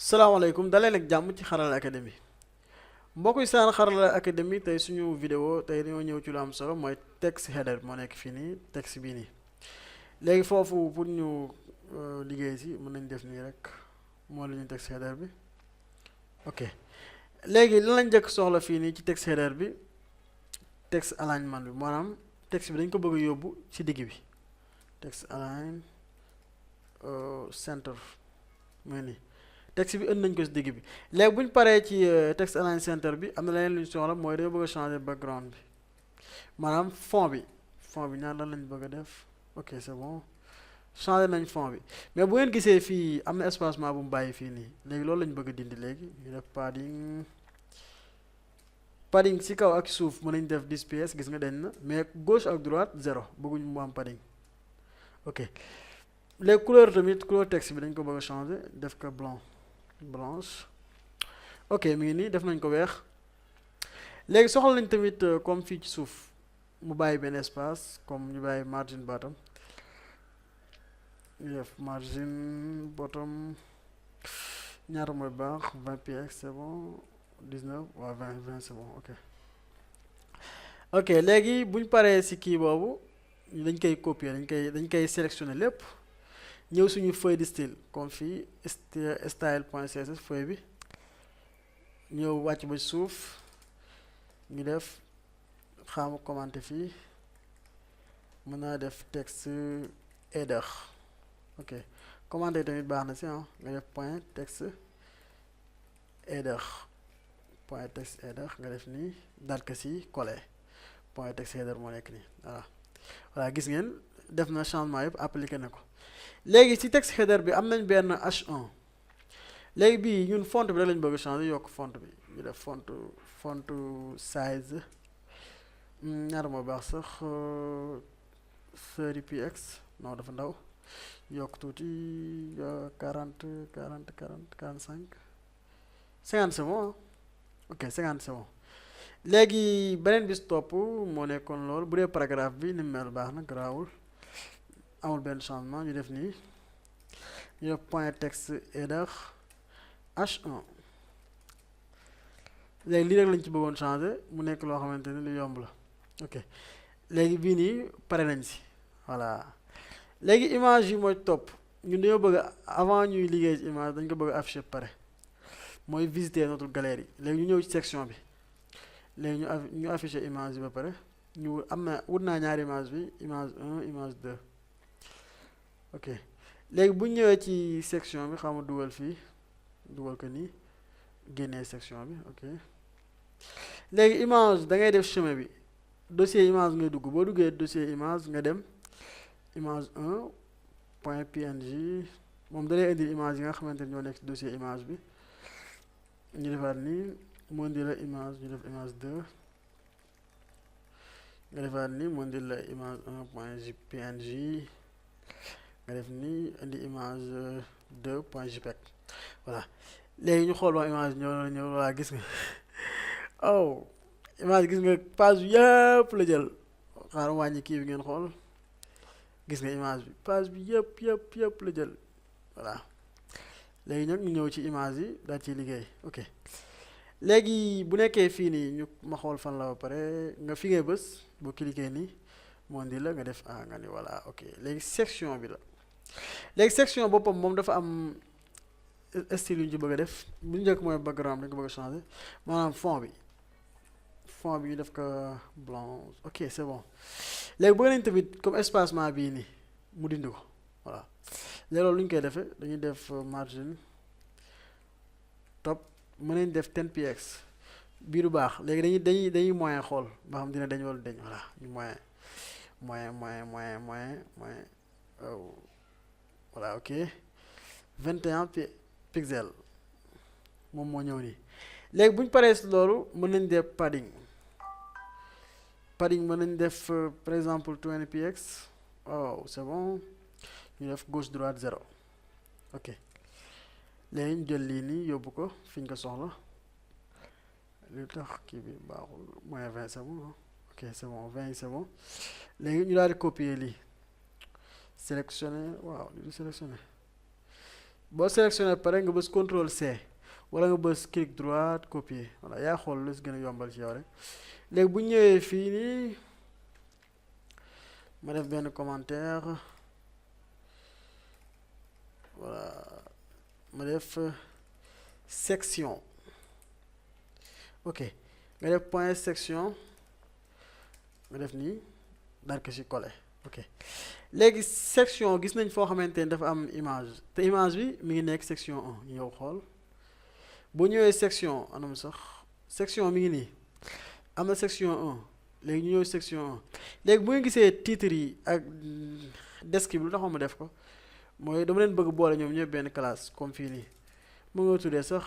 salaamaaleykum daleen ak jàmm ci Xarala Academy mbokk yi saan Xarala Academy tey suñu vidéo tey dañoo ñëw ci lu am solo mooy text header moo nekk fii nii texte bii nii léegi foofu pour ñu liggéey si mën nañ def nii rek moo la ñu text header bi ok léegi lan lañ njëkk soxla fii nii ci text header bi text alignment bi maanaam texte bi dañ ko bëgg a yóbbu ci digg bi text align center mooy nii texte bi indi nañ ko si digg bi léegi bu ñu paree ci text align center bi am na leneen lu ñu soxla mooy dañoo bëgg a changer background bi maanaam fond bi ñaar lan lañ bëgg a def ok c'est bon changer nañ fond bi mais bu ngeen gisee fii am na espacement bu mu bàyyi fii nii léegi loolu lañ bëgg a dindi léegi ñu def padding ci kaw ak suuf mën nañ def 10 ps gis nga dañ na mais gauche ak droite 0 bëgguñ mu am padding ok léegi couleur tamit couleur texte bi dañ ko bëgg a changer def ko blanche ok mi ngi nii def nañ ko weex léegi soxla nañ tamit comme fii ci suuf mu bàyyi benn espace comme ñu bàyyi margin bottom ñu def margin bottom ñaata mooy baax 20 px c'est bon 19 waaw 20 c'est bon ok léegi buñ paree ci kii boobu dañ koy copier dañ koy sélectionner lépp ñëw suñu feuille de style comme fii style.css feuille bi ñëw wàcc ba suuf ñu def xaama commenter fii mën naa def texte header ok commenter tamit baax na si nga def point texte header nga def nii daal ko si coller point texte header moo nekk nii voilà gis ngeen def na changement yëpp appliqué na ko léegi ci texte header bi am nañ benn H1 léegi bii ñun font bi rek lañ bëgg changer yokk font bi ñu def font size ñaata moo baax sax 30 px non dafa ndaw yokk tuuti 40 45 50 c'est bon ok 50 c'est bon léegi beneen bis topp moo nekkoon loolu bu dee paragraphe bi ni mu mel baax na garaawul amul benn changement ñu def nii ñu def point texte header H1 léegi lii rek lañ ci bëggoon changer mu nekk loo xamante ni lu yomb la ok léegi bii nii pare nañ si voilà léegi image yi mooy topp ñun dañoo bëgg avant ñuy liggéey ci image dañ ko bëgg a afficher pare mooy visiter notre galerie léegi ñu ñëw ci section bi léegi ñu afficher image yi ba pare ñu am na wut naa ñaari image bi image 1 image 2 ok léegi bu ñu ñëwee ci section bi xam nga dugal ko nii génnee section bi ok léegi image da ngay def chemin bi dossier image ngay dugg boo duggee dossier image nga dem image 1 point png moom da lay indi image yi nga xamante ni ñoo nekk ci dossier image bi ñu defaat nii mu indi la image ñu def image 2 nga defaat nii mu indi la image 1 point png nga def nii indi image 2 point jpeg voilà léegi ñu xool waa image ñëw voilà gis nga oh image gis nga page bi yëpp la jël xaaral wàññi kii bi ngeen xool gis nga image bi page bi yëpp la jël voilà léegi nag ñu ñëw ci image yi daal ciy liggéey ok léegi bu nekkee fii nii ñu ma xool fan la ba pare nga fi ngay bës boo cliquer nii moo indi la nga def nga ni voilà ok léegi section bi la léegi section boppam moom dafa am style yu ñu ci bëgg a def bu njëkk mooy background dañ ko bëgg a changer maanaam fond bi ñu def ko blanc ok c'est bon léegi bëgg nañ tamit comme espacement bii nii mu dindi ko voilà léegi loolu lu ñu koy defee dañuy def margin top mën nañ def 10 px bii du baax léegi dañuy moyen xool ba xam dina dañ wala dañ voilà ñu moyen voilà ok 21 pixels moom moo ñëw nii léegi bu ñu paree si loolu mën nañ def padding mën nañ def par exemple 20 px oh c'est bon ñu def gauche droite 0 ok léegi ñu jël lii nii yóbbu ko fi ñu ko soxla li tax kii bi baaxul moins 20 c'est bon ok c'est bon 20 c'est bon léegi ñu daal di copier lii sélectionner waaw li du sélectionner boo sélectionné pare nga bës contrôle C wala nga bës clic droit copier voilà yaa xool lu si gën a yombal ci yow rek léegi bu ñëwee fii nii ma def benn commentaire voilà ma def section ok nga def point section nga def nii daal ko ci coller ok léegi section gis nañ foo xamante ni dafa am image te image bi mi ngi nekk section 1 ñëw xool boo ñëwee section anam sax section mi ngi nii am na section 1 léegi ñu ñëw section 1 léegi bu nga gisee titre yi ak desk bi lu taxoon ma def ko mooy dama leen bëgg boole ñoom ñëpp benn classe comme fii nii mu nga tuddee sax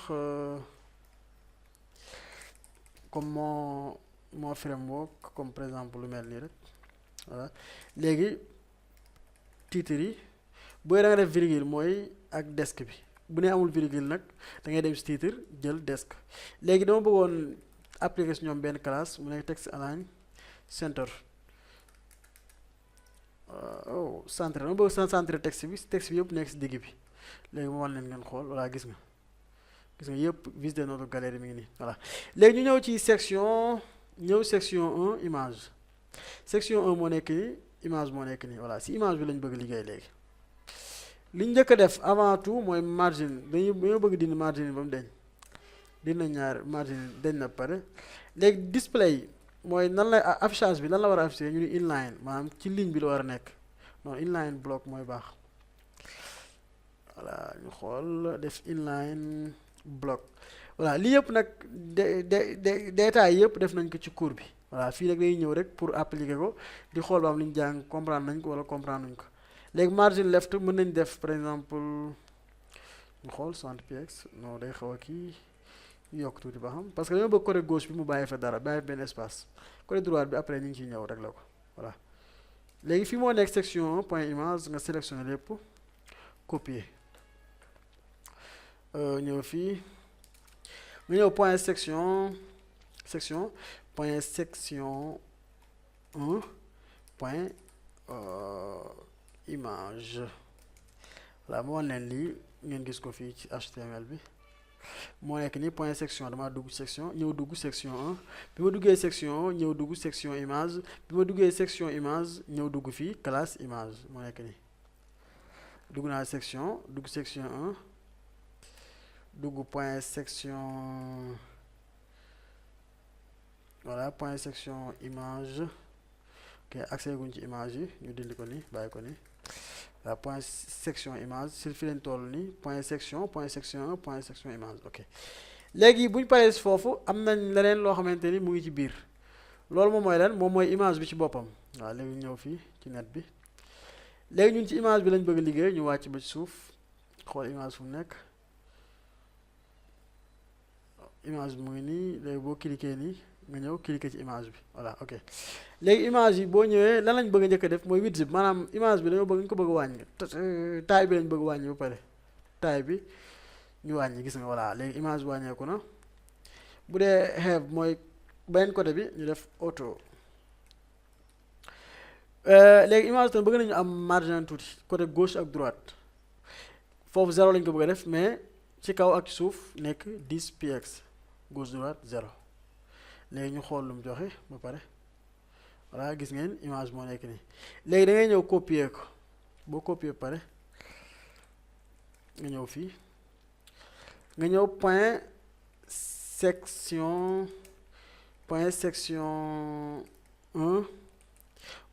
comme moo framework comme par exemple lu mel nii rek voilà léegi titre yi booy da nga def virgule mooy ak desk bi bu nee amul virgule nag da ngay dem si titre jël desk léegi dama bëggoon appliquer si ñoom benn classe mu nekk text align center centre dama bëgg centre texte bi yëpp nekk si digg bi léegi ma wan leen ngeen xool voilà gis nga yëpp visiter notre galerie mi ngi nii voilà léegi ñu ñëw ci section 1 image section 1 moo nekk nii image moo nekk nii voilà si image bi lañ bëgg liggéey léegi li ñu njëkk a def avant tout mooy margin dañoo bëgg dindi margin yi ba mu deñ dina ñaar margin deñ na pare léegi display mooy nan lay affichage bi lan la war a afficher ñu ni inline maanaam ci ligne bi la war a nekk non inline block mooy baax voilà ñu xool def inline block voilà lii yëpp nag détails yëpp def nañ ko ci cours bi voilà fii nag day ñëw rek pour appliquer ko di xool ba am li ñu jàng comprendre nañ ko wala comprendre nañ ko léegi margin left mën nañ def par exemple ñu xool 60px non day xaw a kii yokk tuuti ba xam parce que dañoo bëgg côté gauche bi mu bàyyi fa dara bàyyi benn espace côté droite bi après ñu ngi ciy ñëw rek la ko voilà léegi fii moo nekk section point image nga sélectionné lépp copier ñëw fii nga ñëw point section point section 1 point image voilà moo wan leen lii ngeen gis ko fii ci HTML bi moo nekk ni point section dama dugg section ñëw dugg section 1 bi ma duggee section ñëw dugg section image bi ma duggee section image ñëw dugg fii classe image moo nekk ni dugg naa section dugg section 1 dugg point section voilà point section image ok accès guñ ci image yi ñu dindi ko ni bàyyi ko ni la point section image si fi leen toll nii point section 1 point section image ok léegi bu ñu paree foofu am nañ leneen loo xamante ni mu ngi ci biir loolu moom mooy lan moom mooy image bi ci boppam waaw léegi ñëw fii ci net bi léegi ñun ci image bi lañ bëgg liggéey ñu wàcc ba ci suuf xool image fu mu nekk image bi mu ngi nii léegi boo cliquer nii nga ñëw cliquer ci image bi voilà ok léegi image yi boo ñëwee lan lañ bëgg a njëkk a def mooy width bi maanaam image bi dañoo bëgg ñu ko bëgg a wàññi taille bi lañ bëgg wàññi ba pare taille bi ñu wàññi gis nga voilà léegi image bi wàññeeku na bu dee have mooy beneen côté bi ñu def auto léegi image tam bëgg nañu am margin tuuti côté gauche ak droite foofu 0 lañ ko bëgg a def mais ci kaw ak ci suuf nekk 10 px gauche droite 0 léegi ñu xool lu mu joxe ba pare voilà gis ngeen image moo nekk nii léegi da ngay ñëw copier ko boo copier pare nga ñëw fii nga ñëw point section 1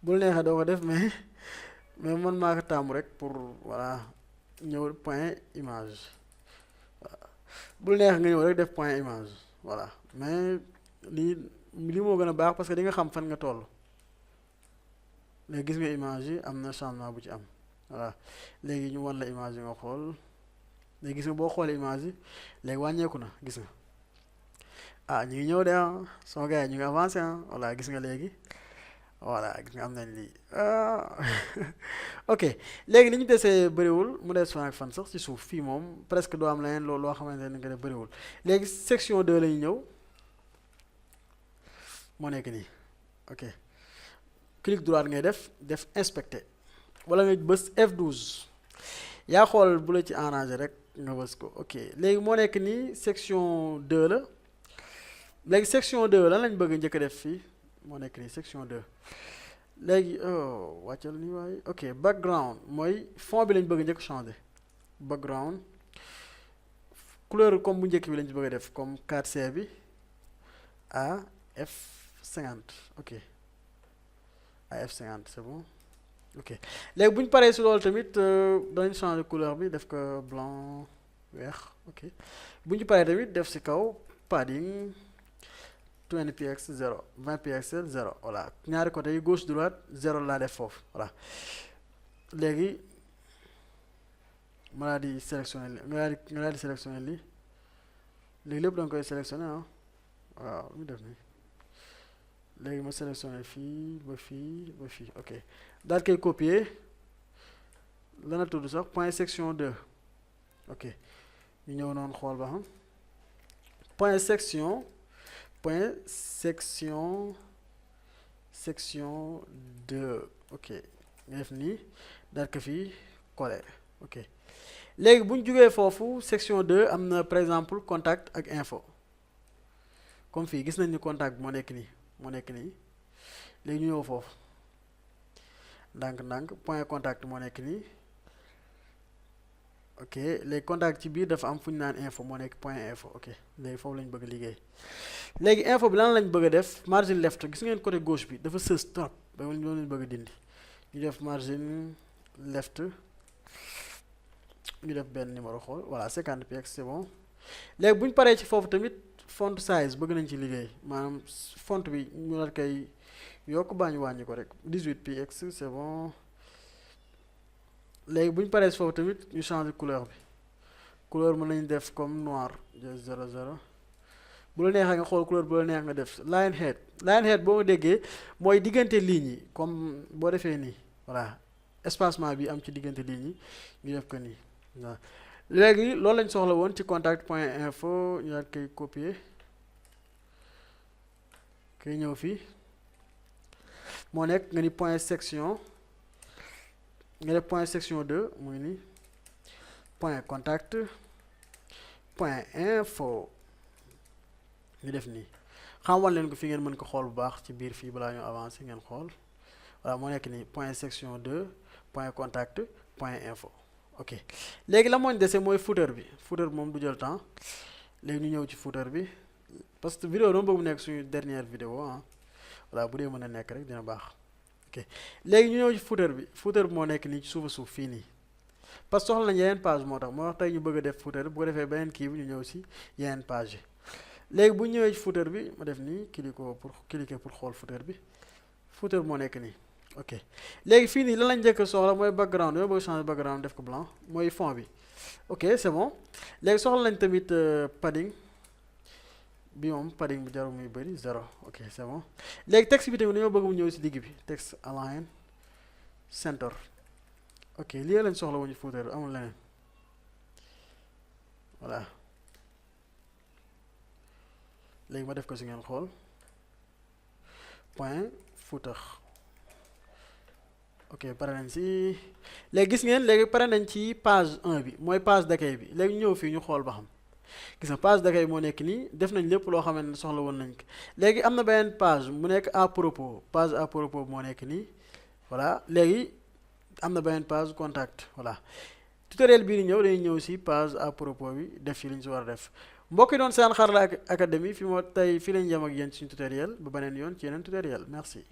bul neexee doo ko def mais man maa ko taamu rek pour voilà ñëw point image voilà bul neex nga ñëw rek def point image voilà mais lii moo gën a baax parce que di nga xam fan nga toll léegi gis nga image yi am na changement bu ci am voilà léegi ñu wan la image yi nga xool léegi gis nga boo xoolee image yi léegi wàññeeku na gis nga ñu ngi ñëw de sama gars yi ñu ngi avancé voilà gis nga léegi voilà gis nga am nañ lii ok léegi li ñu desee bëriwul mu des fan ak fan sax ci suuf fii moom presque doo am leneen loo xamante ne nga def bëriwul léegi section 2 la ñu ñëw moo nekk nii ok clic droit ngay def inspecter wala nga bës F12 yaa xool bu la ci arrangé rek nga bës ko ok léegi moo nekk nii section 2 la léegi section 2 lan lañ bëgg njëkk a def fii moo nekk nii section 2 léegi wàccal ni waaye ok background mooy fond bi lañ bëgg njëkk changer background couleur comme bu njëkk bi lañ ci bëgg a def comme 4C bi à F50 ok à F50 c'est bon ok léegi bu ñu paree si loolu tamit danañ changer couleur bi def ko blanc weex ok bu ñu paree tamit def si kaw padding 20 px 0 20 pixel 0 voilà ñaari côté yi gauche droite 0 laa def foofu voilà léegi ma laa di sélectionner li nga laa di sélectionner lii léegi lépp da nga koy sélectionner ah waaw lu mu def nii léegi ma sélectionner fii ba fii ba fii ok daal koy copier lana tudd sax point section 2 ok ñu ñëw noonu xool ba xam point section section 2 ok nga def nii daal ko fii coller ok léegi bu ñu jógee foofu section 2 am na par exemple contact ak info comme fii gis nañ ni contact moo nekk nii léegi ñu ñëw foofu ndànk point contact moo nekk nii ok léegi contact ci biir dafa am fu ñu naan info moo nekk point info ok léegi foofu lañ bëgg a liggéey léegi info bi lan lañ bëgg a def margin left gis ngeen côté gauche bi dafa sës trop ba loolu lañ bëgg a dindi ñu def margin left ñu def benn numéro xool voilà 50 px c'est bon léegi bu ñu paree ci foofu tamit font size bëgg nañ ci liggéey maanaam font bi ñu la koy yokk baa ñu wàññi ko rek 18 px c'est bon léegi bu ñu paree ci foofu tamit ñu changer couleur bi couleur mën nañ def comme noir 00 bu la neexee nga xool couleur bu la neex nga def line head boo ma déggee mooy diggante lignes yi comme boo defee nii voilà espacement bi am ci diggante lignes yi ñu def ko nii waaw léegi loolu lañ soxla woon ci contact point info ñu daal koy copier koy ñëw fii moo nekk nga ni point section nga def point section 2 muy nii point contact point info ñu def nii xamal leen ko fi ngeen mën ko xool bu baax ci biir fii balaa ñu avancer ngeen xool voilà moo nekk nii point section 2 point contact point info ok léegi la moo ñu dese mooy footer bi moom du jël temps léegi ñu ñëw ci footer bi parce que vidéo dama bëgg mu nekk suñu dernière vidéo ah voilà bu dee mën a nekk rek dina baax ok léegi ñu ñëw ci footer bi moo nekk nii ci suufa suuf fii nii parce que soxla nañ yeneen page moo tax moo wax tey ñu bëgg a def footer bu ko defee beneen kii bi ñu ñëw si yeneen page yi léegi bu ñëwee ci footer bi ma def nii cliquer pour xool footer moo nekk nii ok léegi fii nii lan lañ njëkk soxla mooy background yoo bëgg changer background def ko blanc mooy fond bi ok c'est bon léegi soxla nañ tamit padding bi moom padding bi jarul muy bëri 0 ok c'est bon léegi texte bi tamit dañoo bëgg mu ñëw si digg bi texte align center ok lii lañ soxla wuñu footer bi amul leneen voilà léegi ma def ko si ngeen xool point footer ok pare nañ si léegi gis ngeen léegi pare nañ ci page 1 bi mooy page d'accueil bi léegi ñu ñëw fii ñu xool ba xam gis nga page d'accueil moo nekk nii def nañ lépp loo xamante ne soxla woon nañ ko léegi am na beneen page mu nekk à propos page à propos moo nekk nii voilà léegi am na beneen page contact voilà tutoriel bii di ñëw dañuy ñëw si page à propos bi def fi li ñu si war a def mbokk yi doon seen Xarala Academy fi moo tey fii lañ yem ak yéen suñu tutoriel ba beneen yoon ci yeneen tutoriel merci